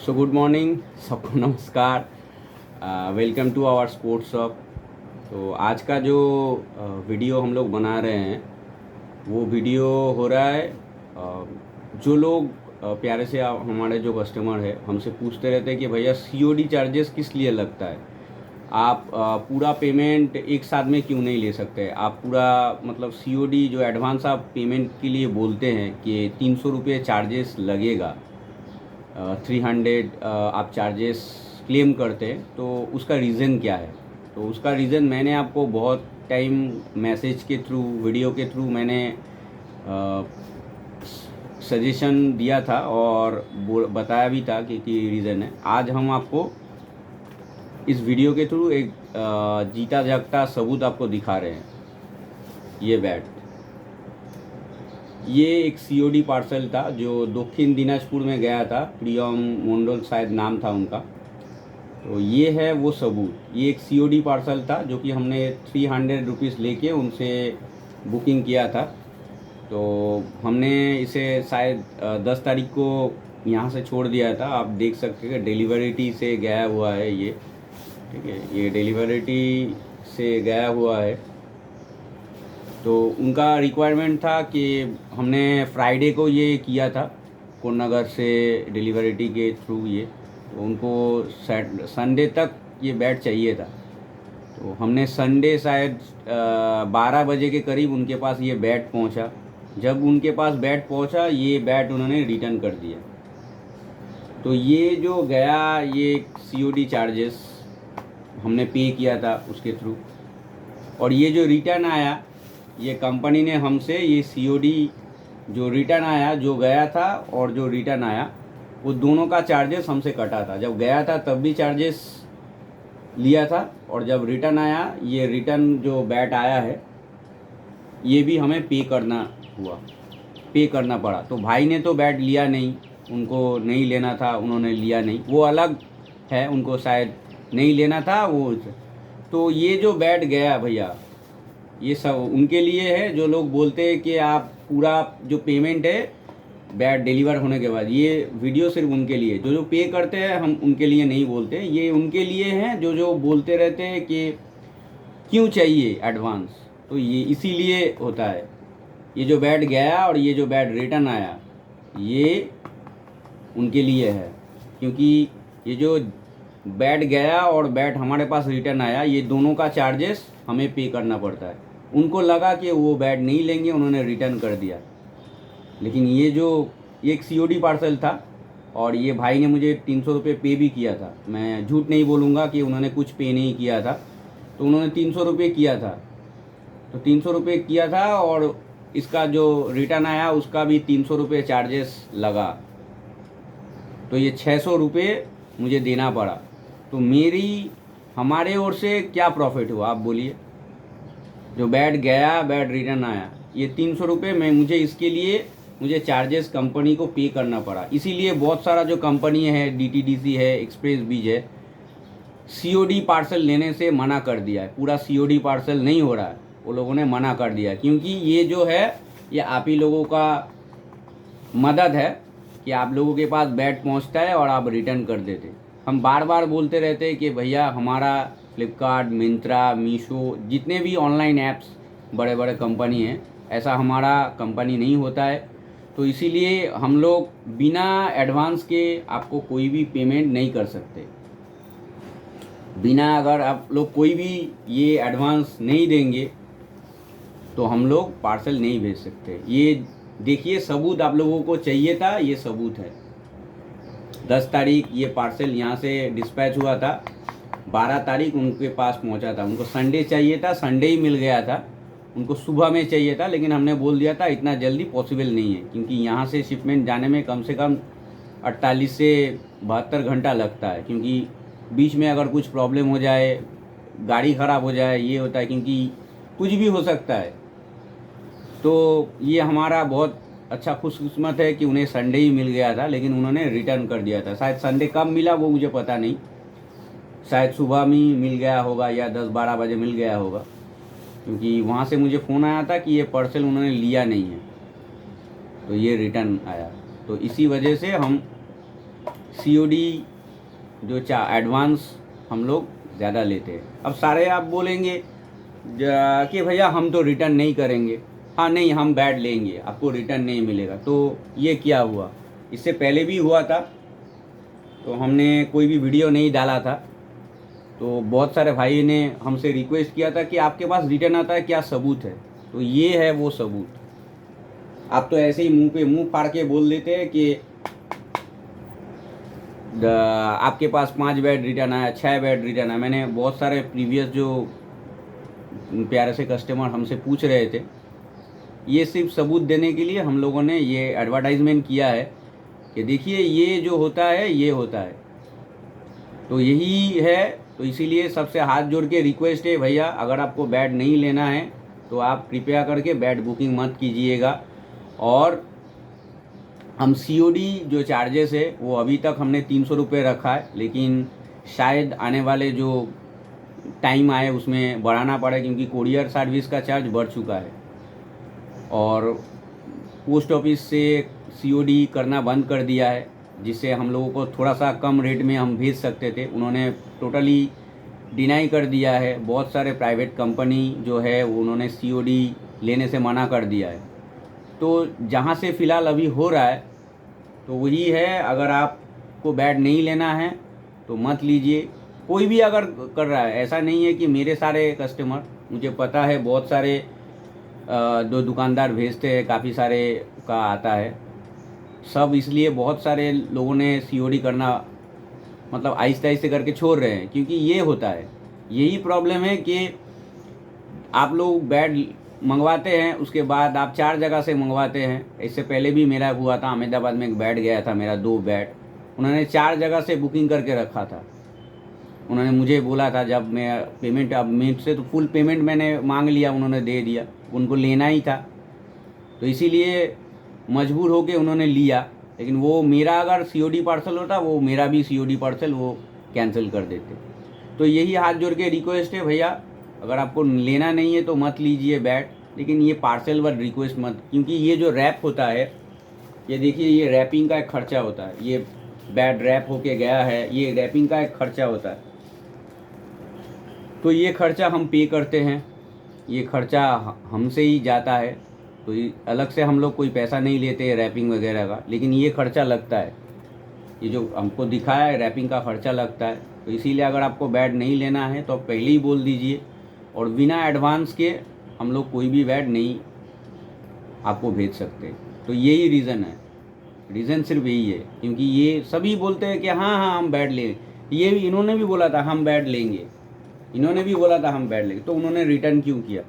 So good morning, सबको नमस्कार। Welcome to our sports shop. तो आज का जो वीडियो हम लोग बना रहे हैं वो वीडियो हो रहा है जो लोग प्यारे से हमारे जो कस्टमर है हमसे पूछते रहते हैं कि भैया सीओडी चार्जेस किस लिए लगता है, आप पूरा पेमेंट एक साथ में क्यों नहीं ले सकते। आप पूरा मतलब सीओडी जो एडवांस आप पेमेंट के लिए बोलते हैं कि 300 रुपये चार्जेस लगेगा, 300 आप चार्जेस क्लेम करते हैं, तो उसका रीज़न क्या है। तो उसका रीज़न मैंने आपको बहुत टाइम मैसेज के थ्रू, वीडियो के थ्रू मैंने सजेशन दिया था और बताया भी था कि रीज़न है। आज हम आपको इस वीडियो के थ्रू एक जीता जागता सबूत आपको दिखा रहे हैं। ये बैट, ये एक सीओडी पार्सल था जो दक्षिण दिनाजपुर में गया था। प्रियम मंडल शायद नाम था उनका। तो ये है वो सबूत। ये एक सीओडी पार्सल था जो कि हमने 300 रुपीज़ लेके उनसे बुकिंग किया था। तो हमने इसे शायद 10 तारीख को यहाँ से छोड़ दिया था। आप देख सकते हैं डिलीवरिटी से गया हुआ है ये, ठीक है, ये डिलीवरिटी से गया हुआ है। तो उनका रिक्वायरमेंट था कि हमने फ्राइडे को ये किया था कोनगर से डिलीवरिटी के थ्रू ये, तो उनको संडे तक ये बैट चाहिए था। तो हमने संडे शायद 12 बजे के करीब उनके पास ये बैट पहुंचा। जब उनके पास बैट पहुंचा ये बैट उन्होंने रिटर्न कर दिया। तो ये जो गया ये सीओडी चार्जेस हमने पे किया था उसके थ्रू, और ये जो रिटर्न आया ये कंपनी ने हमसे ये सीओडी जो रिटर्न आया, जो गया था और जो रिटर्न आया, वो दोनों का चार्जेस हमसे कटा था। जब गया था तब भी चार्जेस लिया था, और जब रिटर्न आया, ये रिटर्न जो बैट आया है ये भी हमें पे करना पड़ा। तो भाई ने तो बैट लिया नहीं, उनको नहीं लेना था, उन्होंने लिया नहीं, वो अलग है, उनको शायद नहीं लेना था वो। तो ये जो बैट गया भैया, ये सब उनके लिए है जो लोग बोलते हैं कि आप पूरा जो पेमेंट है बैट डिलीवर होने के बाद, ये वीडियो सिर्फ उनके लिए, जो पे करते हैं, हम उनके लिए नहीं बोलते। ये उनके लिए हैं जो बोलते रहते हैं कि क्यों चाहिए एडवांस। तो ये इसीलिए होता है। ये जो बैट गया और ये जो बैट रिटर्न आया ये उनके लिए है, क्योंकि ये जो बैट गया और बैट हमारे पास रिटर्न आया, ये दोनों का चार्जेस हमें पे करना पड़ता है। उनको लगा कि वो बैट नहीं लेंगे, उन्होंने रिटर्न कर दिया। लेकिन ये जो एक सीओडी पार्सल था और ये भाई ने मुझे 300 रुपये पे भी किया था। मैं झूठ नहीं बोलूँगा कि उन्होंने कुछ पे नहीं किया था। तो उन्होंने 300 रुपये किया था, तो 300 रुपये किया था, और इसका जो रिटर्न आया उसका भी 300 रुपये चार्जेस लगा। तो ये 600 रुपये मुझे देना पड़ा। तो हमारे ओर से क्या प्रॉफिट हुआ आप बोलिए। जो बैट गया, बैट रिटर्न आया, ये 300 रुपये में मुझे चार्जेस कंपनी को पे करना पड़ा। इसीलिए बहुत सारा जो कंपनी है, डीटीडीसी है, एक्सप्रेस बीज है, सीओडी पार्सल लेने से मना कर दिया है। पूरा सीओडी पार्सल नहीं हो रहा है, वो लोगों ने मना कर दिया, क्योंकि ये जो है ये आप ही लोगों का मदद है कि आप लोगों के पास बैट पहुंचता है और आप रिटर्न कर देते। हम बार बार बोलते रहते हैं कि भैया हमारा फ्लिपकार्ट, मिंत्रा, मीशो, जितने भी ऑनलाइन ऐप्स बड़े बड़े कंपनी हैं, ऐसा हमारा कंपनी नहीं होता है। तो इसीलिए हम लोग बिना एडवांस के आपको कोई भी पेमेंट नहीं कर सकते। बिना अगर आप लोग कोई भी ये एडवांस नहीं देंगे तो हम लोग पार्सल नहीं भेज सकते। ये देखिए सबूत आप लोगों को चाहिए था, ये सबूत है। 10 तारीख ये पार्सल यहाँ से डिस्पैच हुआ था, 12 तारीख उनके पास पहुँचा था। उनको संडे चाहिए था, संडे ही मिल गया था। उनको सुबह में चाहिए था, लेकिन हमने बोल दिया था इतना जल्दी पॉसिबल नहीं है, क्योंकि यहाँ से शिपमेंट जाने में कम से कम 48 से 72 घंटा लगता है। क्योंकि बीच में अगर कुछ प्रॉब्लम हो जाए, गाड़ी ख़राब हो जाए, ये होता है, क्योंकि कुछ भी हो सकता है। तो ये हमारा बहुत अच्छा खुशकिस्मत है कि उन्हें संडे ही मिल गया था, लेकिन उन्होंने रिटर्न कर दिया था। शायद संडे कब मिला वो मुझे पता नहीं, शायद सुबह में मिल गया होगा या 10-12 बजे मिल गया होगा, क्योंकि वहाँ से मुझे फ़ोन आया था कि ये पार्सल उन्होंने लिया नहीं है, तो ये रिटर्न आया। तो इसी वजह से हम सीओडी जो एडवांस हम लोग ज़्यादा लेते हैं। अब सारे आप बोलेंगे कि भैया हम तो रिटर्न नहीं करेंगे, हाँ नहीं हम बैट लेंगे, आपको रिटर्न नहीं मिलेगा। तो ये क्या हुआ, इससे पहले भी हुआ था, तो हमने कोई भी वीडियो नहीं डाला था, तो बहुत सारे भाई ने हमसे रिक्वेस्ट किया था कि आपके पास रिटर्न आता है, क्या सबूत है। तो ये है वो सबूत। आप तो ऐसे ही मुंह पे मुंह फाड़ के बोल देते हैं कि आपके पास 5 बैट रिटर्न आया, 6 बैट रिटर्न आया। मैंने बहुत सारे प्रीवियस जो प्यारे से कस्टमर हमसे पूछ रहे थे, ये सिर्फ सबूत देने के लिए हम लोगों ने ये एडवर्टाइजमेंट किया है कि देखिए ये जो होता है ये होता है। तो यही है। तो इसीलिए सबसे हाथ जोड़ के रिक्वेस्ट है भैया, अगर आपको बैट नहीं लेना है तो आप कृपया करके बैट बुकिंग मत कीजिएगा। और हम सीओडी जो चार्जेस है वो अभी तक हमने 300 रुपये रखा है, लेकिन शायद आने वाले जो टाइम आए उसमें बढ़ाना पड़े, क्योंकि कोरियर सर्विस का चार्ज बढ़ चुका है और पोस्ट ऑफिस से सीओडी करना बंद कर दिया है, जिससे हम लोगों को थोड़ा सा कम रेट में हम भेज सकते थे। उन्होंने टोटली डिनाई कर दिया है। बहुत सारे प्राइवेट कंपनी जो है उन्होंने सीओडी लेने से मना कर दिया है। तो जहाँ से फ़िलहाल अभी हो रहा है तो वही है, अगर आपको बैट नहीं लेना है तो मत लीजिए। कोई भी अगर कर रहा है, ऐसा नहीं है कि मेरे सारे कस्टमर, मुझे पता है बहुत सारे दो दुकानदार भेजते हैं, काफ़ी सारे का आता है सब, इसलिए बहुत सारे लोगों ने सीओडी करना मतलब आहिस्ते आहिस्ते करके छोड़ रहे हैं। क्योंकि ये होता है, यही प्रॉब्लम है कि आप लोग बैट मंगवाते हैं, उसके बाद आप 4 जगह से मंगवाते हैं। इससे पहले भी मेरा हुआ था, अहमदाबाद में एक बैट गया था मेरा, 2 बैट उन्होंने 4 जगह से बुकिंग करके रखा था। उन्होंने मुझे बोला था, जब मैं पेमेंट, अब मेरे से तो फुल पेमेंट मैंने मांग लिया, उन्होंने दे दिया, उनको लेना ही था, तो इसीलिए मजबूर होके उन्होंने लिया। लेकिन वो मेरा अगर सीओडी पार्सल होता, वो मेरा भी सीओडी पार्सल वो कैंसिल कर देते। तो यही हाथ जोड़ के रिक्वेस्ट है भैया, अगर आपको लेना नहीं है तो मत लीजिए बैट, लेकिन ये पार्सल वर रिक्वेस्ट मत, क्योंकि ये जो रैप होता है, ये देखिए ये रैपिंग का एक खर्चा होता है। ये बैट रैप होके गया है, ये रैपिंग का एक खर्चा होता है, तो ये खर्चा हम पे करते हैं, ये खर्चा हमसे ही जाता है। तो ये अलग से हम लोग कोई पैसा नहीं लेते रैपिंग वगैरह का, लेकिन ये खर्चा लगता है। ये जो हमको दिखाया है रैपिंग का खर्चा लगता है। तो इसीलिए अगर आपको बैट नहीं लेना है तो आप पहले ही बोल दीजिए, और बिना एडवांस के हम लोग कोई भी बैट नहीं आपको भेज सकते। तो यही रीज़न है, रीज़न सिर्फ यही है। क्योंकि ये सभी बोलते हैं कि हाँ हाँ हम बैट लें, ये भी इन्होंने भी बोला था हम बैट लेंगे, इन्होंने भी बोला था हम बैट लेंगे, तो उन्होंने रिटर्न क्यों किया?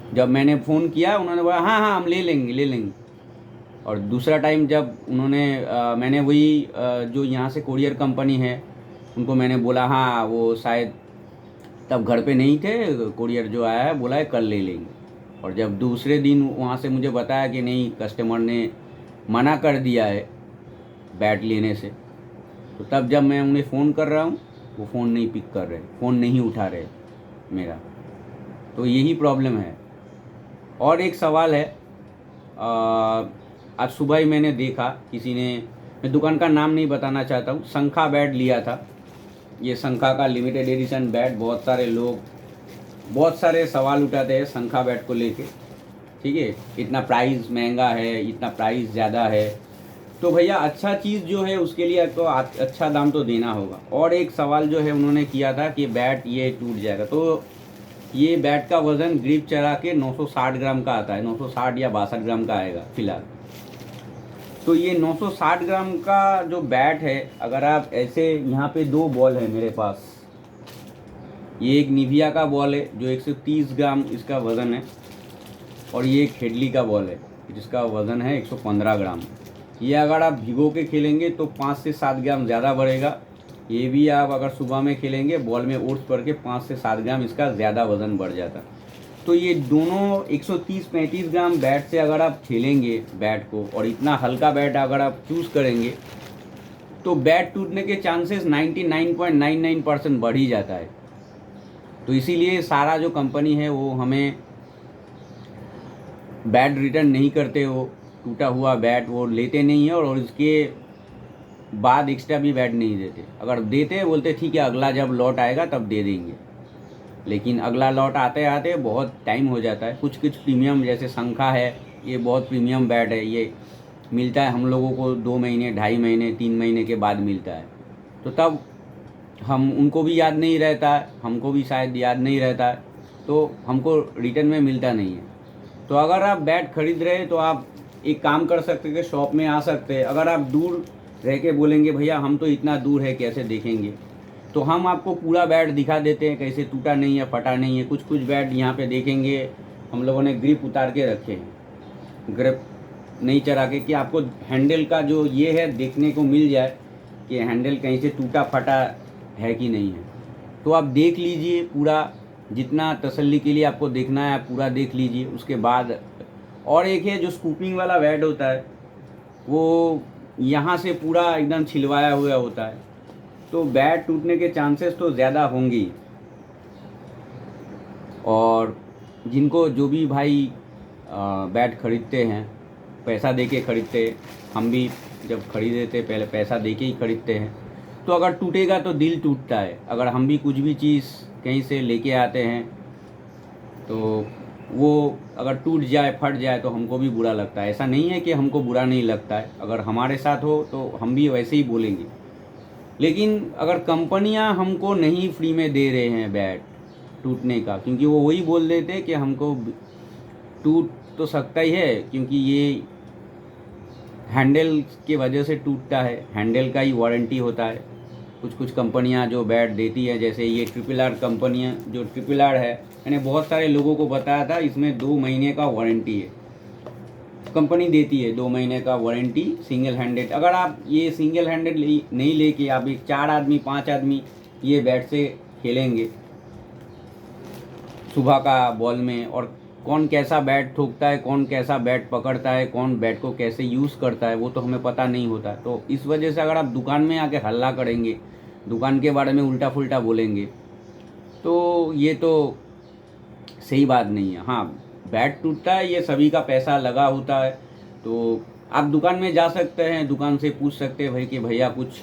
जब मैंने फ़ोन किया उन्होंने बोला हाँ हाँ हम ले लेंगे ले लेंगे। और दूसरा टाइम जब उन्होंने मैंने वही जो यहाँ से कोरियर कंपनी है उनको मैंने बोला हाँ वो शायद तब घर पे नहीं थे, कोरियर जो आया है बोला है कल ले लेंगे। और जब दूसरे दिन वहाँ से मुझे बताया कि नहीं कस्टमर ने मना कर दिया है बैट लेने से, तो तब जब मैं उन्हें फ़ोन कर रहा हूँ वो फ़ोन नहीं पिक कर रहे, फ़ोन नहीं उठा रहे मेरा। तो यही प्रॉब्लम है। और एक सवाल है, आज सुबह ही मैंने देखा किसी ने, मैं दुकान का नाम नहीं बताना चाहता हूँ, शंखा बैट लिया था। ये शंखा का लिमिटेड एडिशन बैट, बहुत सारे लोग बहुत सारे सवाल उठाते हैं शंखा बैट को लेके, ठीक है, इतना प्राइस महंगा है, इतना प्राइस ज़्यादा है। तो भैया अच्छा चीज़ जो है उसके लिए तो अच्छा दाम तो देना होगा। और एक सवाल जो है उन्होंने किया था कि बैट ये टूट जाएगा, तो ये बैट का वज़न ग्रिप चढ़ा के 960 ग्राम का आता है, 960 या 62 ग्राम का आएगा फ़िलहाल। तो ये 960 ग्राम का जो बैट है, अगर आप ऐसे, यहाँ पे 2 बॉल है मेरे पास, ये एक निविया का बॉल है जो 130 ग्राम इसका वज़न है, और ये एक हेडली का बॉल है जिसका वज़न है 115 ग्राम। ये अगर आप भिगो के खेलेंगे तो 5 से 7 ग्राम ज़्यादा बढ़ेगा। ये भी आप अगर सुबह में खेलेंगे बॉल में ओट्स भर के 5 से 7 ग्राम इसका ज़्यादा वज़न बढ़ जाता। तो ये दोनों 130-35 ग्राम बैट से अगर आप खेलेंगे बैट को, और इतना हल्का बैट अगर आप चूज़ करेंगे, तो बैट टूटने के चांसेस 99.99% बढ़ ही जाता है। तो इसीलिए सारा जो कंपनी है वो हमें बैट रिटर्न नहीं करते, वो टूटा हुआ बैट वो लेते नहीं है, और इसके बाद एक्स्ट्रा भी बैट नहीं देते। अगर देते बोलते ठीक है अगला जब लॉट आएगा तब दे देंगे, लेकिन अगला लॉट आते आते बहुत टाइम हो जाता है। कुछ कुछ प्रीमियम जैसे शंखा है, ये बहुत प्रीमियम बैट है, ये मिलता है हम लोगों को 2 महीने 2.5 महीने 3 महीने के बाद मिलता है। तो तब हम उनको भी याद नहीं रहता है, हमको भी शायद याद नहीं रहता है, तो हमको रिटर्न में मिलता नहीं है। तो अगर आप बैट खरीद रहे हैं तो आप एक काम कर सकते हैं, शॉप में आ सकते हैं। अगर आप दूर रह के बोलेंगे भैया हम तो इतना दूर है कैसे देखेंगे, तो हम आपको पूरा बैट दिखा देते हैं, कैसे टूटा नहीं है फटा नहीं है। कुछ कुछ बैट यहाँ पे देखेंगे हम लोगों ने ग्रिप उतार के रखे हैं, ग्रिप नहीं चढ़ा के, कि आपको हैंडल का जो ये है देखने को मिल जाए कि हैंडल कहीं से टूटा फटा है कि नहीं है। तो आप देख लीजिए पूरा, जितना तसल्ली के लिए आपको देखना है आप पूरा देख लीजिए उसके बाद। और एक है जो स्कूपिंग वाला बैट होता है, वो यहाँ से पूरा एकदम छिलवाया हुआ होता है, तो बैट टूटने के चांसेस तो ज़्यादा होंगे ही। और जिनको जो भी भाई बैट खरीदते हैं पैसा दे के खरीदते, हम भी जब खरीदे थे पहले पैसा दे के ही खरीदते हैं, तो अगर टूटेगा तो दिल टूटता है। अगर हम भी कुछ भी चीज़ कहीं से लेके आते हैं तो वो अगर टूट जाए फट जाए तो हमको भी बुरा लगता है। ऐसा नहीं है कि हमको बुरा नहीं लगता है, अगर हमारे साथ हो तो हम भी वैसे ही बोलेंगे। लेकिन अगर कंपनियां हमको नहीं फ्री में दे रहे हैं बैट टूटने का, क्योंकि वो वही बोल देते हैं कि हमको टूट तो सकता ही है क्योंकि ये हैंडल की वजह से टूटता है, हैंडल का ही वारंटी होता है। कुछ कुछ कंपनियां जो बैट देती है, जैसे ये RRR कंपनियां, जो RRR है, मैंने बहुत सारे लोगों को बताया था इसमें 2 महीने का वारंटी है, कंपनी देती है 2 महीने का वारंटी सिंगल हैंडेड। अगर आप ये सिंगल हैंडेड नहीं लेके आप एक 4 आदमी 5 आदमी ये बैट से खेलेंगे सुबह का बॉल में, और कौन कैसा बैट ठोकता है, कौन कैसा बैट पकड़ता है, कौन बैट को कैसे यूज़ करता है, वो तो हमें पता नहीं होता। तो इस वजह से अगर आप दुकान में आके हल्ला करेंगे, दुकान के बारे में उल्टा फुल्टा बोलेंगे, तो ये तो सही बात नहीं है। हाँ, बैट टूटता है, ये सभी का पैसा लगा होता है, तो आप दुकान में जा सकते हैं, दुकान से पूछ सकते हैं भाई कि भैया कुछ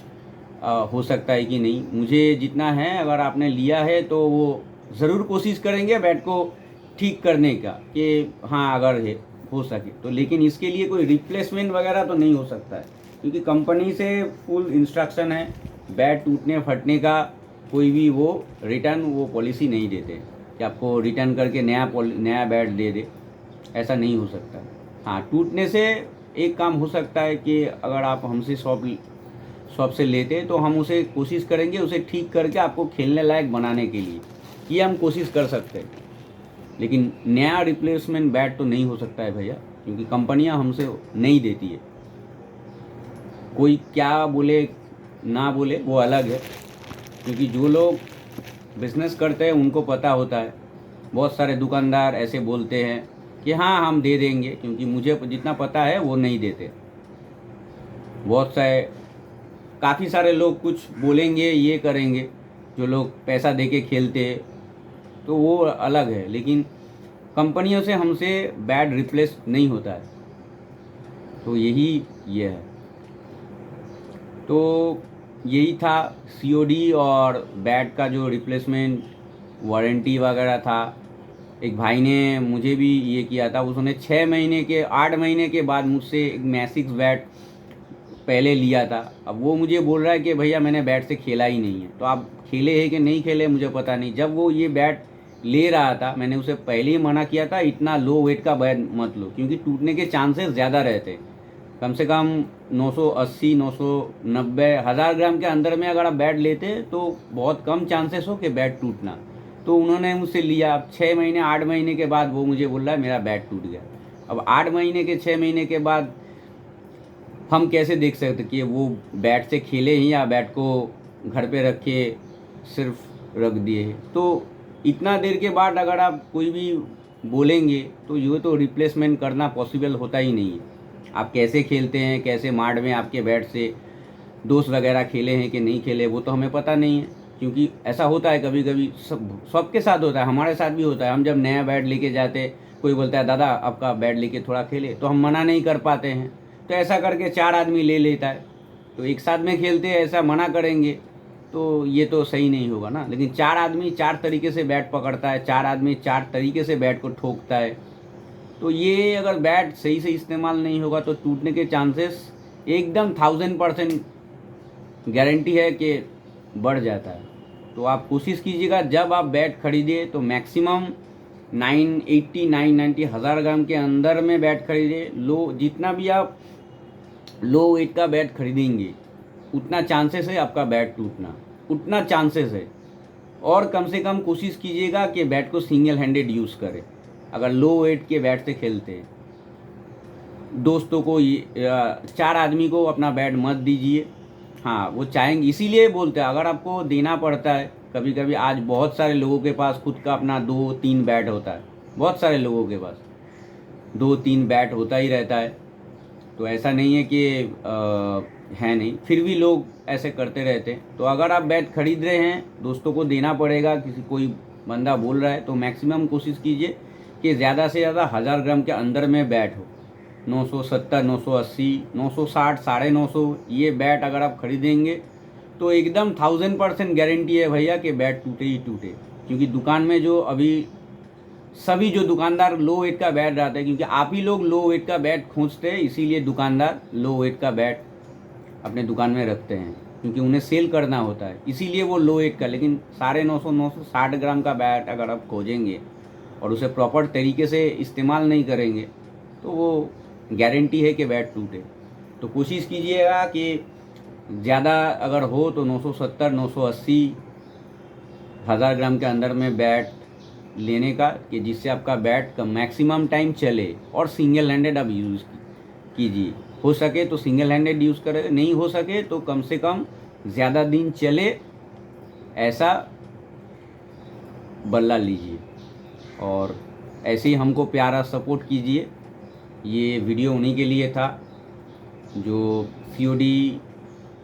हो सकता है कि नहीं। मुझे जितना है अगर आपने लिया है तो वो ज़रूर कोशिश करेंगे बैट को ठीक करने का, कि हाँ अगर है हो सके तो। लेकिन इसके लिए कोई रिप्लेसमेंट वगैरह तो नहीं हो सकता है, क्योंकि कंपनी से फुल इंस्ट्रक्शन है, बैट टूटने फटने का कोई भी वो रिटर्न वो पॉलिसी नहीं देते कि आपको रिटर्न करके नया बैट दे दे, ऐसा नहीं हो सकता। हाँ, टूटने से एक काम हो सकता है कि अगर आप हमसे शॉप से लेते तो हम उसे कोशिश करेंगे उसे ठीक करके आपको खेलने लायक बनाने के लिए, ये हम कोशिश कर सकते हैं। लेकिन नया रिप्लेसमेंट बैट तो नहीं हो सकता है भैया, क्योंकि कंपनियां हमसे नहीं देती है। कोई क्या बोले ना बोले वो अलग है, क्योंकि जो लोग बिज़नेस करते हैं उनको पता होता है। बहुत सारे दुकानदार ऐसे बोलते हैं कि हाँ हम दे देंगे, क्योंकि मुझे जितना पता है वो नहीं देते। बहुत सारे काफ़ी सारे लोग कुछ बोलेंगे ये करेंगे, जो लोग पैसा दे के खेलते हैं तो वो अलग है। लेकिन कंपनियों से हमसे बैट रिप्लेस नहीं होता है, तो यही ये है। तो यही था COD और बैट का जो रिप्लेसमेंट वारंटी वगैरह था। एक भाई ने मुझे भी ये किया था, उसने 8 महीने के बाद मुझसे एक मैसिक्स बैट पहले लिया था। अब वो मुझे बोल रहा है कि भैया मैंने बैट से खेला ही नहीं है। तो आप खेले हैं कि नहीं खेले मुझे पता नहीं। जब वो ये बैट ले रहा था मैंने उसे पहले ही मना किया था, इतना लो वेट का बैट मत लो, क्योंकि टूटने के चांसेस ज़्यादा रहते हैं। कम से कम 980 990 1000 ग्राम के अंदर में अगर आप बैट लेते तो बहुत कम चांसेस हो कि बैट टूटना। तो उन्होंने मुझसे लिया। अब 6 महीने 8 महीने के बाद वो मुझे बोल रहा है मेरा बैट टूट गया। अब 8 महीने के 6 महीने के बाद हम कैसे देख सकते कि वो बैट से खेले ही या बैट को घर पे रख के सिर्फ रख दिए। तो इतना देर के बाद अगर आप कोई भी बोलेंगे तो ये तो रिप्लेसमेंट करना पॉसिबल होता ही नहीं है। आप कैसे खेलते हैं, कैसे मार्ड में आपके बैट से दोस्त वगैरह खेले हैं कि नहीं खेले वो तो हमें पता नहीं है, क्योंकि ऐसा होता है कभी कभी, सबके साथ होता है, हमारे साथ भी होता है। हम जब नया बैट लेके जाते, कोई बोलता है दादा आपका बैट लेके थोड़ा खेले, तो हम मना नहीं कर पाते हैं। तो ऐसा करके 4 आदमी ले लेता है, तो एक साथ में खेलते हैं ऐसा मना करेंगे तो ये तो सही नहीं होगा ना। लेकिन 4 आदमी 4 तरीके से बैट पकड़ता है, 4 आदमी 4 तरीके से बैट को ठोकता है, तो ये अगर बैट सही से इस्तेमाल नहीं होगा तो टूटने के चांसेस एकदम 1000% गारंटी है कि बढ़ जाता है। तो आप कोशिश कीजिएगा जब आप बैट खरीदिए तो मैक्सिमम 980 990 हज़ार ग्राम के अंदर में बैट खरीदिए। लो जितना भी आप लो वेट का बैट खरीदेंगे उतना चांसेस है आपका बैट टूटना, उतना चांसेस है। और कम से कम कोशिश कीजिएगा कि बैट को सिंगल हैंडेड यूज़ करें अगर लो वेट के बैट से खेलते हैं। दोस्तों को 4 आदमी को अपना बैट मत दीजिए। हाँ वो चाहेंगे इसीलिए बोलते हैं अगर आपको देना पड़ता है कभी कभी। आज बहुत सारे लोगों के पास खुद का अपना 2-3 बैट होता है, बहुत सारे लोगों के पास 2-3 बैट होता ही रहता है। तो ऐसा नहीं है कि है नहीं, फिर भी लोग ऐसे करते रहते हैं। तो अगर आप बैट खरीद रहे हैं दोस्तों को देना पड़ेगा, किसी कोई बंदा बोल रहा है तो मैक्सिमम कोशिश कीजिए कि ज़्यादा से ज़्यादा 1000 ग्राम के अंदर में बैट हो। 970 980 960 950 ये बैट अगर आप खरीदेंगे तो एकदम 1000% गारंटी है भैया कि बैट टूटे ही टूटे। क्योंकि दुकान में जो अभी सभी जो दुकानदार लो वेट का बैट रहता है, क्योंकि आप ही लोग लो वेट का बैट खोजते हैं इसीलिए दुकानदार लो वेट का बैट अपने दुकान में रखते हैं, क्योंकि उन्हें सेल करना होता है इसीलिए वो लो वेट का। लेकिन 950 960 ग्राम का बैट अगर आप खोजेंगे और उसे प्रॉपर तरीके से इस्तेमाल नहीं करेंगे तो वो गारंटी है कि बैट टूटे। तो कोशिश कीजिएगा कि ज़्यादा अगर हो तो 970 980 हज़ार ग्राम के अंदर में बैट लेने का, कि जिससे आपका बैट का मैक्सिमम टाइम चले। और सिंगल हैंडेड आप यूज़ कीजिए, हो सके तो सिंगल हैंडेड यूज़ करें, नहीं हो सके तो कम से कम ज़्यादा दिन चले ऐसा बल्ला लीजिए। और ऐसे ही हमको प्यारा सपोर्ट कीजिए। ये वीडियो उन्हीं के लिए था जो COD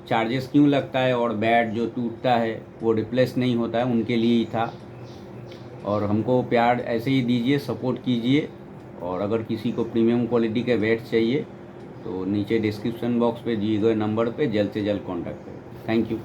चार्जेस क्यों लगता है और बैट जो टूटता है वो रिप्लेस नहीं होता है, उनके लिए ही था। और हमको प्यार ऐसे ही दीजिए, सपोर्ट कीजिए। और अगर किसी को प्रीमियम क्वालिटी के बैट चाहिए तो नीचे डिस्क्रिप्शन बॉक्स पे दिए गए नंबर पे जल्द से जल्द कॉन्टैक्ट करें। Thank you.